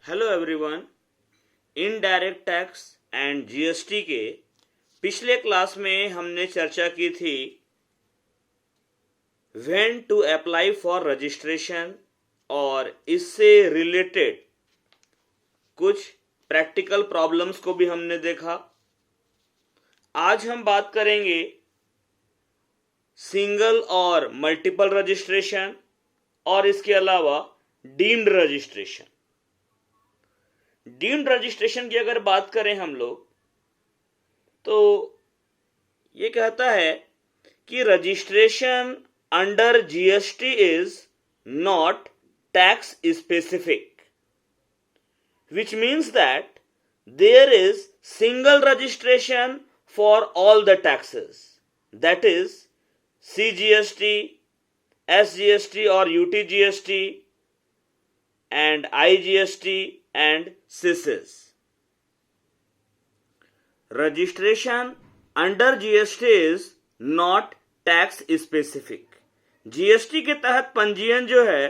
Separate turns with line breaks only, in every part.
Hello everyone. Indirect tax and GST के पिछले class में हमने चर्चा की थी when to apply for registration और इससे रिलेटेड कुछ प्रैक्टिकल प्रॉब्लम्स को भी हमने देखा। आज हम बात करेंगे सिंगल और मल्टीपल रजिस्ट्रेशन और इसके अलावा डीम्ड रजिस्ट्रेशन। डीम्ड रजिस्ट्रेशन की अगर बात करें हम लोग तो ये कहता है कि registration under GST is not tax specific, which means that there is single registration for all the taxes, that is CGST, SGST or UTGST and IGST and CIS. Registration under GST is not tax specific. GST के तहत पंजीयन जो है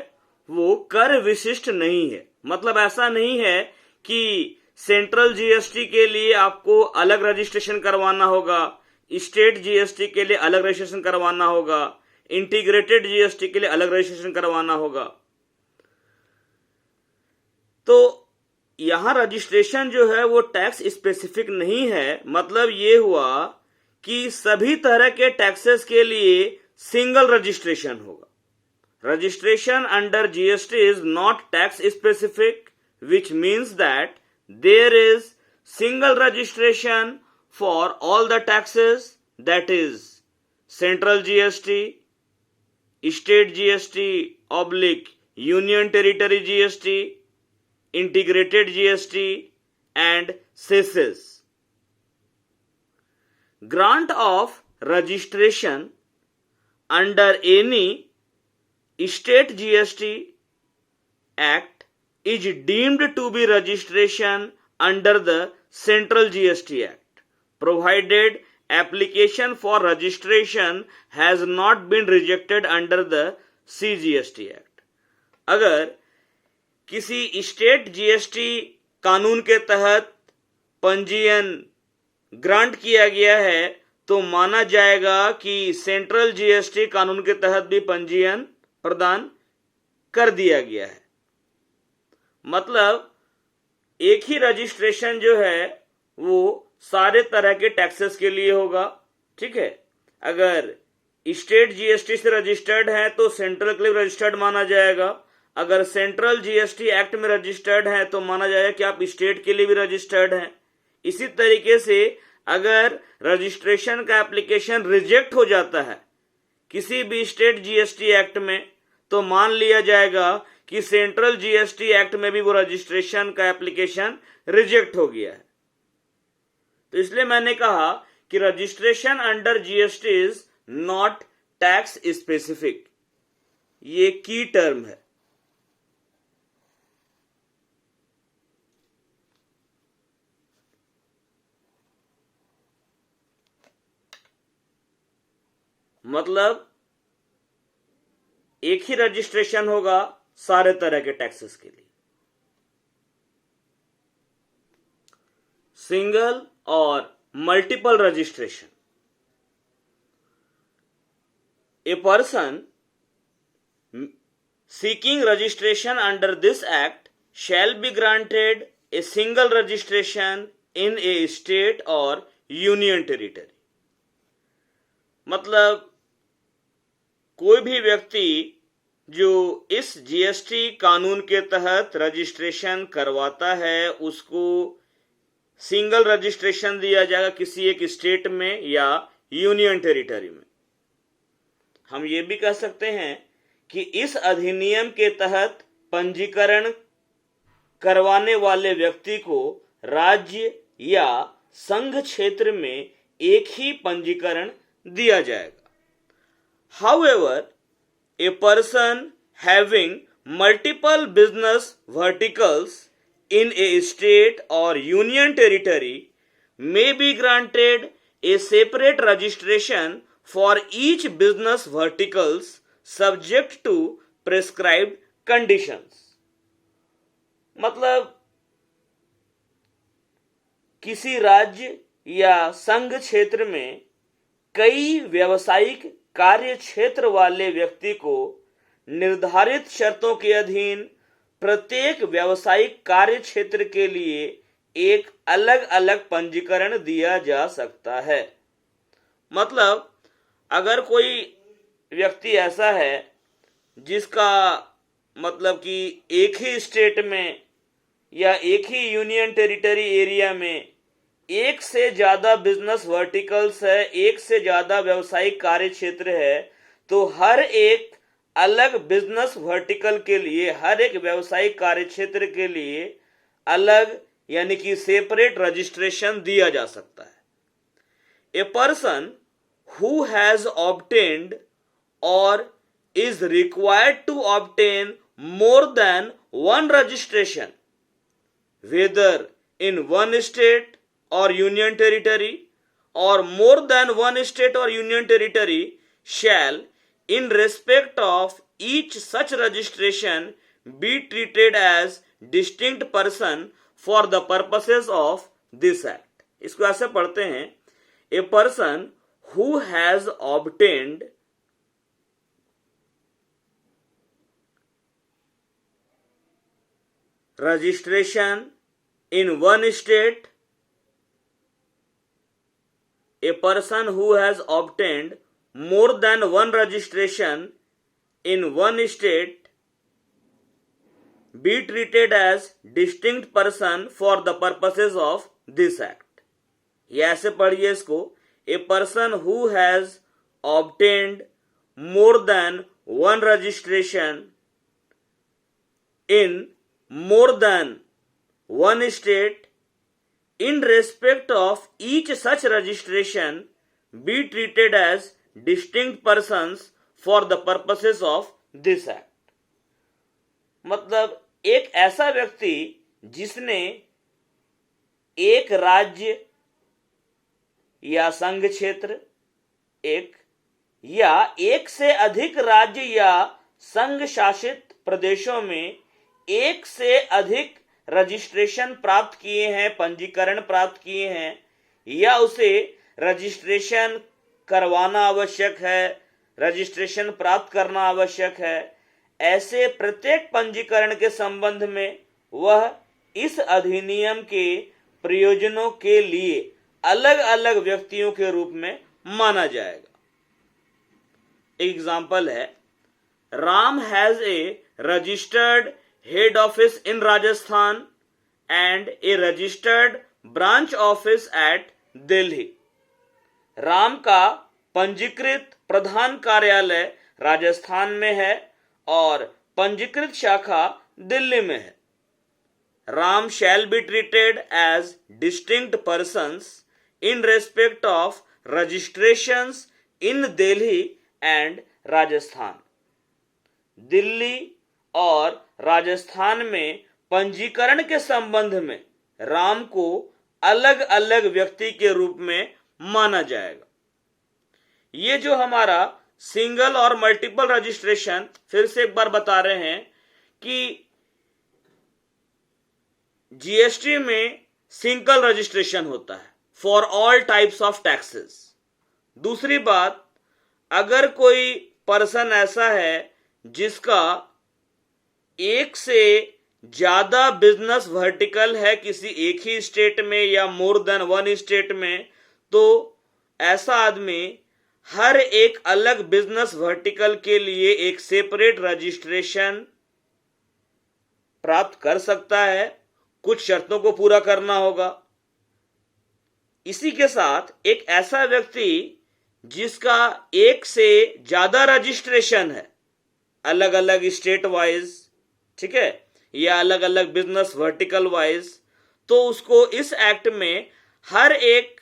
वो कर विशिष्ट नहीं है। मतलब ऐसा नहीं है कि सेंट्रल जीएसटी के लिए आपको अलग रजिस्ट्रेशन करवाना होगा, स्टेट जीएसटी के लिए अलग रजिस्ट्रेशन करवाना होगा, इंटीग्रेटेड जीएसटी के लिए अलग रजिस्ट्रेशन करवाना होगा। तो यहां रजिस्ट्रेशन जो है वो टैक्स स्पेसिफिक नहीं है। मतलब ये हुआ कि सभी तरह के टैक्सेस के लिए सिंगल रजिस्ट्रेशन होगा। Registration under GST is not tax specific, which means that there is single registration for all the taxes, that is central GST, state GST oblique union territory GST, integrated GST and CIS. Grant of registration under any state GST act is deemed to be registration under the Central GST Act, provided application for registration has not been rejected under the CGST Act. अगर किसी state GST कानून के तहत पंजीयन grant किया गया है तो माना जाएगा कि सेंट्रल जीएसटी कानून के तहत भी पंजीयन प्रदान कर दिया गया है। मतलब एक ही रजिस्ट्रेशन जो है वो सारे तरह के टैक्सेस के लिए होगा। ठीक है, अगर स्टेट जीएसटी से रजिस्टर्ड है तो सेंट्रल के लिए रजिस्टर्ड माना जाएगा। अगर सेंट्रल जीएसटी एक्ट में रजिस्टर्ड है तो माना जाएगा कि आप स्टेट के लिए भी रजिस्टर्ड हैं। इसी तरीके से अगर रजिस्ट्रेशन का एप्लीकेशन रिजेक्ट हो जाता है किसी भी स्टेट जीएसटी एक्ट में तो मान लिया जाएगा कि सेंट्रल जीएसटी एक्ट में भी वो रजिस्ट्रेशन का एप्लीकेशन रिजेक्ट हो गया है। तो इसलिए मैंने कहा कि registration under GST is not tax specific. ये की टर्म है। मतलब एक ही रजिस्ट्रेशन होगा सारे तरह के टैक्सेस के लिए। सिंगल और multiple registration. A person seeking registration under this act shall be granted a single registration in a state or union territory. मतलब कोई भी व्यक्ति जो इस जीएसटी कानून के तहत रजिस्ट्रेशन करवाता है उसको सिंगल रजिस्ट्रेशन दिया जाएगा किसी एक स्टेट में या यूनियन टेरिटरी में। हम ये भी कह सकते हैं कि इस अधिनियम के तहत पंजीकरण करवाने वाले व्यक्ति को राज्य या संघ क्षेत्र में एक ही पंजीकरण दिया जाएगा। However, a person having multiple business verticals in a state or union territory may be granted a separate registration for each business verticals subject to prescribed conditions. मतलब किसी राज्य या संघ क्षेत्र में कई व्यावसायिक कार्य क्षेत्र वाले व्यक्ति को निर्धारित शर्तों के अधीन प्रत्येक व्यावसायिक कार्य क्षेत्र के लिए एक अलग अलग पंजीकरण दिया जा सकता है। मतलब अगर कोई व्यक्ति ऐसा है जिसका मतलब कि एक ही स्टेट में या एक ही यूनियन टेरिटरी एरिया में एक से ज्यादा बिजनेस वर्टिकल्स है, एक से ज्यादा व्यावसायिक कार्य क्षेत्र है, तो हर एक अलग बिजनेस वर्टिकल के लिए, हर एक व्यावसायिक कार्य क्षेत्र के लिए अलग यानी कि सेपरेट रजिस्ट्रेशन दिया जा सकता है। A person who has obtained और is required to obtain more than one registration, whether in one state or union territory or more than one state or union territory, shall in respect of each such registration be treated as distinct person for the purposes of this act। इसको ऐसे पढ़ते हैं, a person who has obtained registration in one state, a person who has obtained more than one registration in one state be treated as distinct person for the purposes of this act। ये ऐसे पढ़िए इसको, a person who has obtained more than one registration in more than one state, in respect of each such registration be treated as distinct persons for the purposes of this act। मतलब एक ऐसा व्यक्ति जिसने एक राज्य या संघ क्षेत्र एक या एक से अधिक राज्य या संघ शासित प्रदेशों में एक से अधिक रजिस्ट्रेशन प्राप्त किए हैं, पंजीकरण प्राप्त किए हैं, या उसे रजिस्ट्रेशन करवाना आवश्यक है, रजिस्ट्रेशन प्राप्त करना आवश्यक है, ऐसे प्रत्येक पंजीकरण के संबंध में वह इस अधिनियम के प्रयोजनों के लिए अलग अलग व्यक्तियों के रूप में माना जाएगा। एग्जाम्पल है, Ram has a registered head office in Rajasthan and a registered branch office at Delhi। Ram का पंजीकृत प्रधान कार्यालय राजस्थान में है और पंजीकृत शाखा दिल्ली में है। Ram shall be treated as distinct persons in respect of registrations in Delhi and Rajasthan। Delhi और राजस्थान में पंजीकरण के संबंध में राम को अलग अलग व्यक्ति के रूप में माना जाएगा। ये जो हमारा सिंगल और मल्टीपल रजिस्ट्रेशन, फिर से एक बार बता रहे हैं कि जीएसटी में सिंगल रजिस्ट्रेशन होता है for all types of taxes. दूसरी बात, अगर कोई पर्सन ऐसा है जिसका एक से ज्यादा बिजनेस वर्टिकल है किसी एक ही स्टेट में या मोर देन वन स्टेट में, तो ऐसा आदमी हर एक अलग बिजनेस वर्टिकल के लिए एक सेपरेट रजिस्ट्रेशन प्राप्त कर सकता है। कुछ शर्तों को पूरा करना होगा। इसी के साथ एक ऐसा व्यक्ति जिसका एक से ज्यादा रजिस्ट्रेशन है अलग अलग स्टेट वाइज, ठीक है, या अलग अलग बिजनेस वर्टिकल वाइज, तो उसको इस एक्ट में हर एक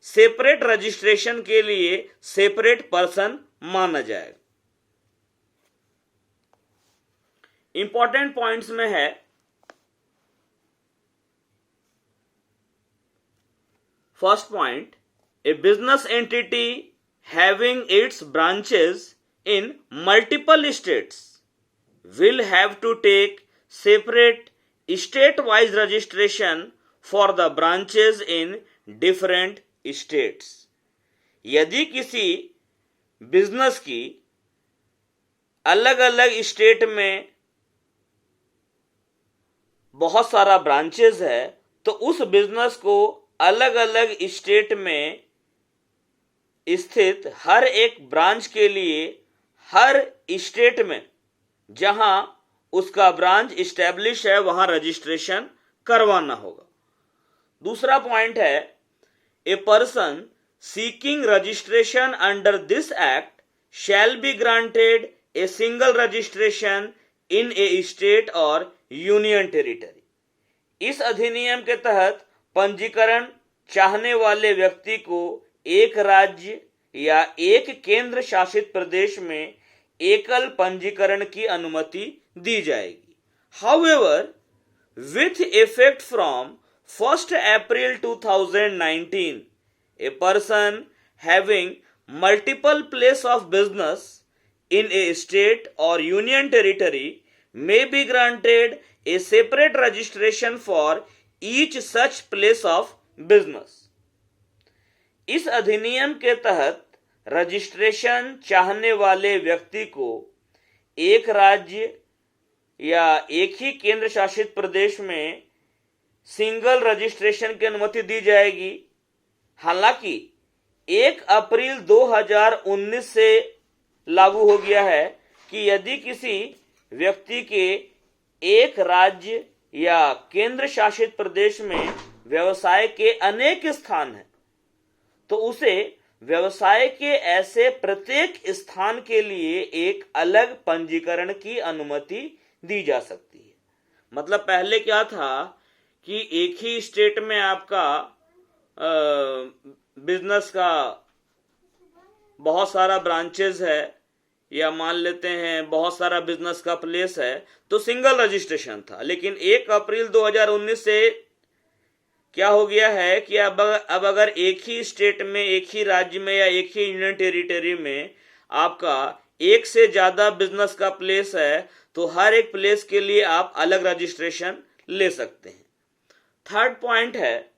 सेपरेट रजिस्ट्रेशन के लिए सेपरेट पर्सन माना जाएगा। इंपॉर्टेंट पॉइंट्स में है, first point, A business entity having its branches in multiple states will have to take separate state-wise registration for the branches in different states. यदि किसी बिजनेस की अलग अलग स्टेट में बहुत सारा ब्रांचेस है, तो उस बिजनेस को अलग अलग स्टेट में स्थित हर एक ब्रांच के लिए हर स्टेट में जहां उसका ब्रांच इस्टेब्लिश है वहां रजिस्ट्रेशन करवाना होगा। दूसरा पॉइंट है, a person seeking registration under this act shall be granted a single registration in A state और यूनियन टेरिटरी। इस अधिनियम के तहत पंजीकरण चाहने वाले व्यक्ति को एक राज्य या एक केंद्र शासित प्रदेश में एकल पंजीकरण की अनुमति दी जाएगी। However, with effect from 1st April 2019, a person having multiple place of business in a state or union territory may be granted a separate registration for each such place of business। इस अधिनियम के तहत registration चाहने वाले व्यक्ति को एक राज्य या एक ही केंद्र शासित प्रदेश में सिंगल रजिस्ट्रेशन की अनुमति दी जाएगी। हालांकि 1 अप्रैल 2019 से लागू हो गया है कि यदि किसी व्यक्ति के एक राज्य या केंद्र शासित प्रदेश में व्यवसाय के अनेक स्थान हैं, तो उसे व्यवसाय के ऐसे प्रत्येक स्थान के लिए एक अलग पंजीकरण की अनुमति दी जा सकती है। मतलब पहले क्या था कि एक ही स्टेट में आपका बिजनेस का बहुत सारा ब्रांचेस है, या मान लेते हैं बहुत सारा बिजनेस का प्लेस है, तो सिंगल रजिस्ट्रेशन था। लेकिन 1 अप्रैल 2019 से क्या हो गया है कि अब अगर एक ही स्टेट में, एक ही राज्य में या एक ही यूनियन टेरिटरी में आपका एक से ज्यादा बिजनेस का प्लेस है, तो हर एक प्लेस के लिए आप अलग रजिस्ट्रेशन ले सकते हैं। थर्ड पॉइंट है,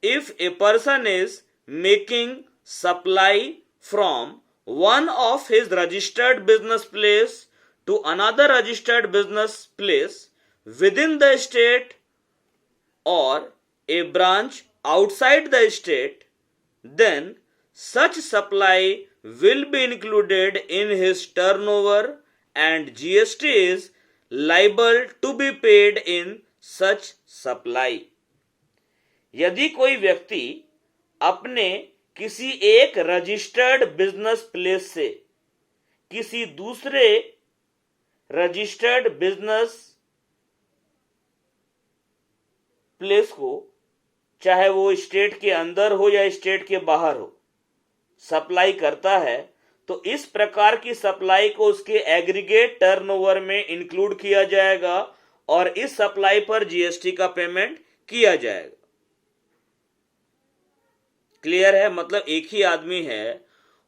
if a person is making supply from one of his registered business place to another registered business place within the state और a branch outside the state, then such supply will be included in his turnover and GST is liable to be paid in such supply। यदि कोई व्यक्ति अपने किसी एक registered business place से किसी दूसरे रजिस्टर्ड बिजनेस प्लेस को, चाहे वो स्टेट के अंदर हो या स्टेट के बाहर हो, सप्लाई करता है, तो इस प्रकार की सप्लाई को उसके एग्रीगेट टर्नओवर में इंक्लूड किया जाएगा और इस सप्लाई पर जीएसटी का पेमेंट किया जाएगा। क्लियर है? मतलब एक ही आदमी है,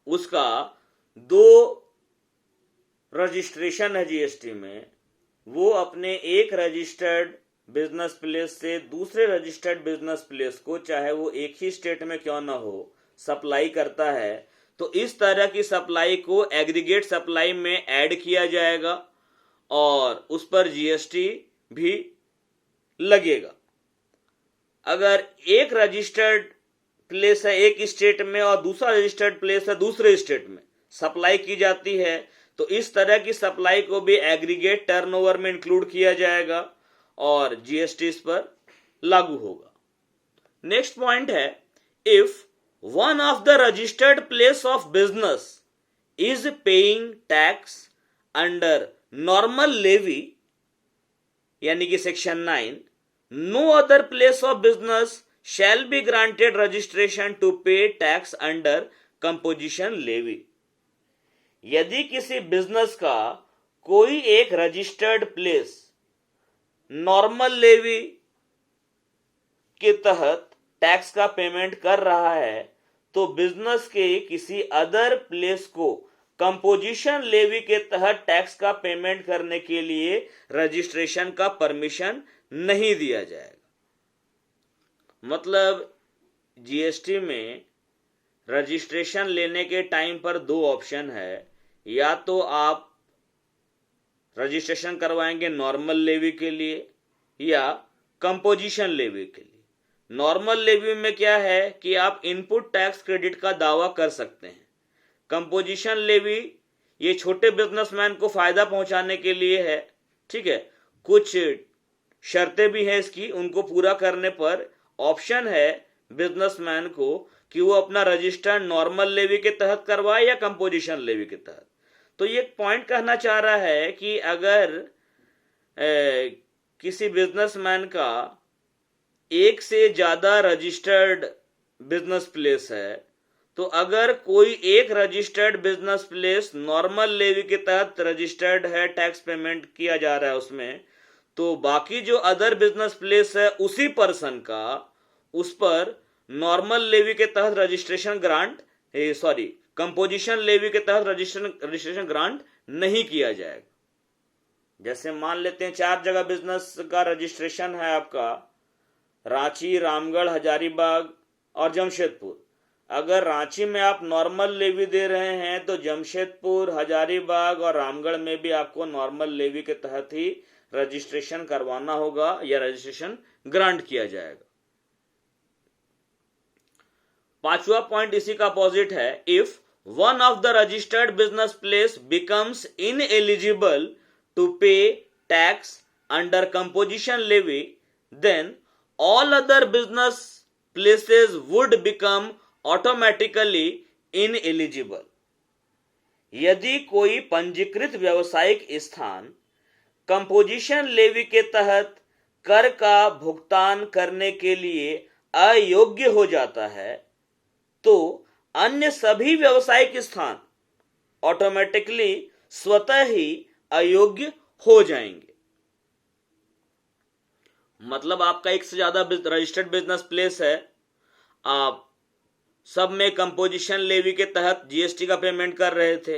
उसका 2 रजिस्ट्रेशन है जीएसटी में, वो अपने एक रजिस्टर्ड बिजनेस प्लेस से दूसरे रजिस्टर्ड बिजनेस प्लेस को, चाहे वो एक ही स्टेट में क्यों ना हो, सप्लाई करता है, तो इस तरह की सप्लाई को एग्रीगेट सप्लाई में ऐड किया जाएगा और उस पर जीएसटी भी लगेगा। अगर एक रजिस्टर्ड प्लेस है एक स्टेट में और दूसरा रजिस्टर्ड प्लेस है दूसरे स्टेट में, सप्लाई की जाती है, तो इस तरह की सप्लाई को भी एग्रीगेट टर्नओवर में इंक्लूड किया जाएगा और जीएसटी इस पर लागू होगा। नेक्स्ट पॉइंट है, if one of the registered place of business is paying tax under normal levy, यानी कि section 9, no other place of business shall be granted registration to pay tax under composition levy. यदि किसी business का कोई एक registered place normal levy के तहत tax का पेमेंट कर रहा है, तो बिजनेस के किसी अदर प्लेस को कंपोजिशन लेवी के तहत टैक्स का पेमेंट करने के लिए रजिस्ट्रेशन का परमिशन नहीं दिया जाएगा। मतलब जीएसटी में रजिस्ट्रेशन लेने के टाइम पर दो ऑप्शन है, या तो आप रजिस्ट्रेशन करवाएंगे नॉर्मल लेवी के लिए या कंपोजिशन लेवी के लिए। नॉर्मल लेवी में क्या है कि आप इनपुट टैक्स क्रेडिट का दावा कर सकते हैं। कंपोजिशन लेवी ये छोटे बिजनेसमैन को फायदा पहुंचाने के लिए है, ठीक है। कुछ शर्तें भी हैं इसकी, उनको पूरा करने पर ऑप्शन है बिजनेसमैन को कि वो अपना रजिस्टर नॉर्मल लेवी के तहत करवाए या कंपोजिशन लेवी के तहत। तो ये पॉइंट कहना चाह रहा है कि अगर किसी बिजनेसमैन का एक से ज्यादा रजिस्टर्ड बिजनेस प्लेस है, तो अगर कोई एक registered business place normal levy के तहत रजिस्टर्ड है, टैक्स पेमेंट किया जा रहा है उसमें, तो बाकी जो अदर बिजनेस प्लेस है उसी पर्सन का उस पर नॉर्मल लेवी के तहत रजिस्ट्रेशन ग्रांट कंपोजिशन लेवी के तहत रजिस्ट्रेशन ग्रांट नहीं किया जाएगा। जैसे मान लेते हैं 4 जगह बिजनेस का रजिस्ट्रेशन है आपका, रांची, रामगढ़, हजारीबाग और जमशेदपुर। अगर रांची में आप नॉर्मल लेवी दे रहे हैं तो जमशेदपुर, हजारीबाग और रामगढ़ में भी आपको नॉर्मल लेवी के तहत ही रजिस्ट्रेशन करवाना होगा या रजिस्ट्रेशन ग्रांट किया जाएगा। 5वां पॉइंट इसी का अपोजिट है, if one of the registered business place becomes ineligible to pay tax under composition levy, then all other business places would become automatically ineligible। यदि कोई पंजीकृत व्यावसायिक स्थान कंपोजिशन लेवी के तहत कर का भुगतान करने के लिए अयोग्य हो जाता है, तो अन्य सभी व्यावसायिक स्थान ऑटोमेटिकली स्वतः ही अयोग्य हो जाएंगे। मतलब आपका एक से ज्यादा रजिस्टर्ड बिजनेस प्लेस है, आप सब में कंपोजिशन लेवी के तहत जीएसटी का पेमेंट कर रहे थे।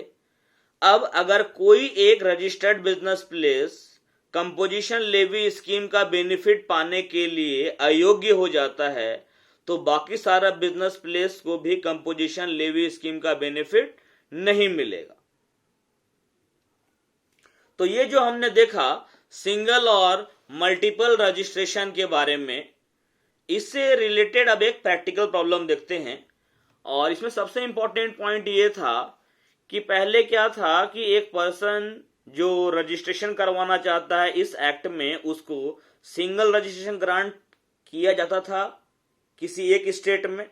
अब अगर कोई एक registered business place composition levy scheme का बेनिफिट पाने के लिए अयोग्य हो जाता है, तो बाकी सारा बिजनेस प्लेस को भी कंपोजिशन लेवी स्कीम का बेनिफिट नहीं मिलेगा। तो ये जो हमने देखा सिंगल और मल्टीपल रजिस्ट्रेशन के बारे में, इससे रिलेटेड अब एक प्रैक्टिकल प्रॉब्लम देखते हैं। और इसमें सबसे इंपॉर्टेंट पॉइंट ये था कि पहले क्या था कि एक पर्सन जो रजिस्ट्रेशन करवाना चाहता है इस एक्ट में, उसको सिंगल रजिस्ट्रेशन ग्रांट किया जाता था किसी एक स्टेट में,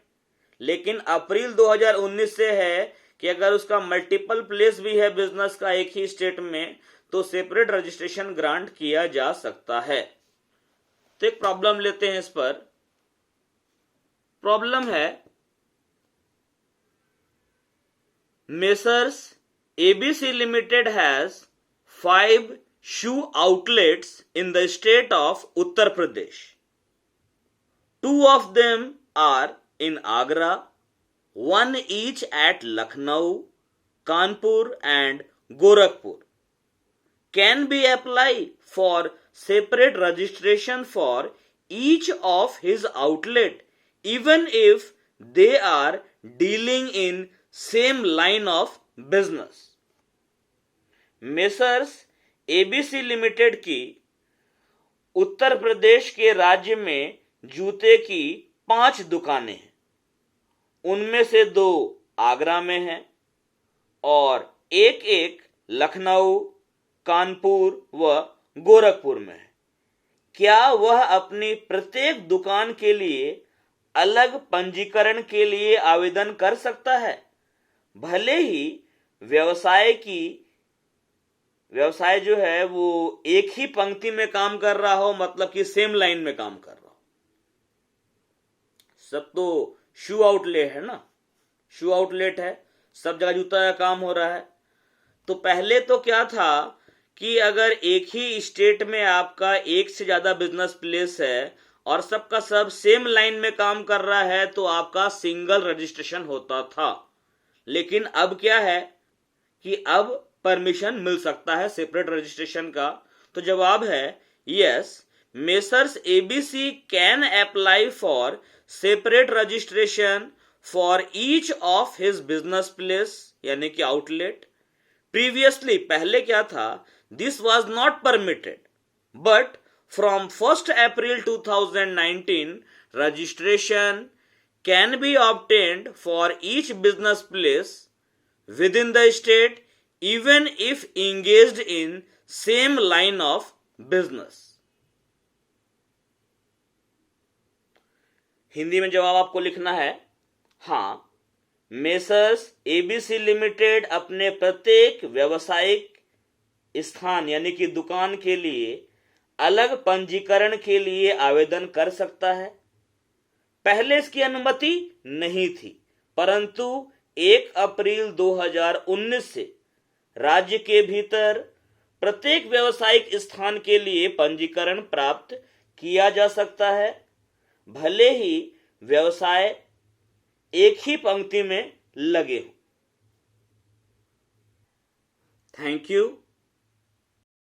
लेकिन अप्रैल 2019 से है कि अगर उसका मल्टीपल प्लेस भी है बिजनेस का एक ही स्टेट में, तो सेपरेट रजिस्ट्रेशन ग्रांट किया जा सकता है। तो एक प्रॉब्लम लेते हैं इस पर। प्रॉब्लम है, messrs ABC limited has 5 shoe outlets in the state of Uttar Pradesh. 2 of them are in Agra, 1 each at Lucknow, Kanpur and Gorakhpur. Can be applied for separate registration for each of his outlet, even if they are dealing in same line of business। Messrs ABC limited की उत्तर प्रदेश के राज्य में जूते की 5 दुकानें हैं। उनमें से 2 आगरा में हैं और एक लखनऊ, कानपुर व गोरखपुर में है। क्या वह अपनी प्रत्येक दुकान के लिए अलग पंजीकरण के लिए आवेदन कर सकता है, भले ही व्यवसाय जो है वो एक ही पंक्ति में काम कर रहा हो, मतलब कि सेम लाइन में काम कर रहा हो। सब तो शू आउटलेट है ना, शू आउटलेट है, सब जगह जूता का काम हो रहा है। तो पहले तो क्या था कि अगर एक ही स्टेट में आपका एक से ज्यादा बिजनेस प्लेस है और सबका सब सेम लाइन में काम कर रहा है, तो आपका सिंगल रजिस्ट्रेशन होता था। लेकिन अब क्या है कि अब परमिशन मिल सकता है सेपरेट रजिस्ट्रेशन का। तो जवाब है yes, Messrs ABC can apply for separate registration for each of his business place यानी कि outlet. Previously पहले क्या था? This was not permitted. But from 1st April 2019, registration can be obtained for each business place within the state even if engaged in same line of business. Hindi में जवाब आपको लिखना है हाँ, मेसर्स एबीसी लिमिटेड अपने प्रत्येक व्यवसायिक स्थान यानी कि दुकान के लिए अलग पंजीकरण के लिए आवेदन कर सकता है। पहले इसकी अनुमति नहीं थी, परंतु 1 अप्रैल 2019 से राज्य के भीतर प्रत्येक व्यवसायिक स्थान के लिए पंजीकरण प्राप्त किया जा सकता है, भले ही व्यवसाय एक ही पंक्ति में लगे हों। Thank you.